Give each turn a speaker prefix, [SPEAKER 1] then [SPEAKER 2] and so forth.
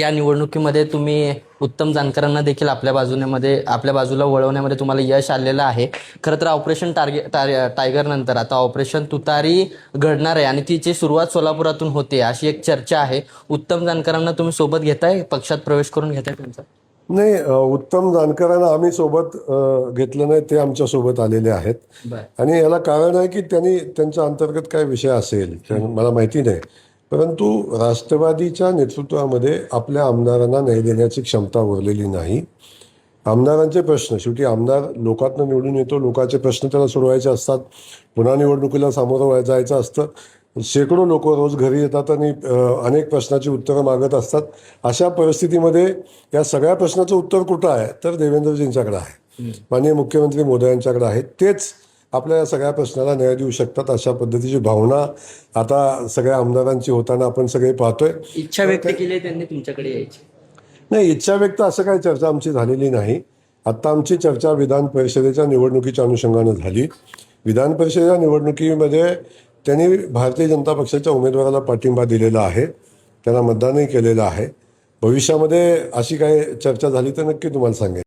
[SPEAKER 1] या निवडणुकीमध्ये तुम्ही उत्तम जानकरांना देखील आपल्या बाजूला वळवण्यामध्ये तुम्हाला यश आलेलं आहे. खरं तर ऑपरेशन टायगर नंतर आता ऑपरेशन तुतारी घडणार आहे आणि तिची सुरुवात सोलापुरातून होते अशी एक चर्चा आहे. उत्तम जानकरांना तुम्ही सोबत घेताय, पक्षात प्रवेश करून घेताय त्यांचा?
[SPEAKER 2] नाही, उत्तम जानकरांना आम्ही सोबत घेतलं नाही, ते आमच्या सोबत आलेले आहेत. आणि याला कारण आहे की त्यांनी त्यांच्या अंतर्गत काय विषय असेल मला माहिती नाही, परंतु राष्ट्रवादीच्या नेतृत्वामध्ये आपल्या आमदारांना न्याय देण्याची क्षमता उरलेली नाही. आमदारांचे प्रश्न, शेवटी आमदार लोकातनं निवडून येतो, लोकांचे प्रश्न त्याला सोडवायचे असतात, पुन्हा निवडणुकीला सामोरं जायचं असतं. शेकडो लोक रोज घरी येतात आणि अनेक प्रश्नाची उत्तरं मागत असतात. अशा परिस्थितीमध्ये या सगळ्या प्रश्नाचं उत्तर कुठं आहे तर देवेंद्रजींच्याकडे आहे, माननीय मुख्यमंत्री मोदयांच्याकडे आहे. तेच आपल्या या सगळ्या प्रश्नाला न्याय देऊ शकतात. अशा पद्धतीची भावना आता सगळ्या आमदारांची होताना आपण सगळे पाहतोय.
[SPEAKER 1] इच्छा व्यक्त केली त्यांनी तुमच्याकडे यायची?
[SPEAKER 2] नाही, इच्छा व्यक्त असं काही चर्चा आमची झालेली नाही. आत्ता आमची चर्चा विधान परिषदेच्या निवडणुकीच्या अनुषंगानं झाली. विधान परिषदेच्या निवडणुकीमध्ये त्यांनी भारतीय जनता पक्षाच्या उमेदवाराला पाठिंबा दिलेला आहे, त्यांना मतदानही केलेलं आहे. भविष्यामध्ये अशी काही चर्चा झाली तर नक्की तुम्हाला सांगेन.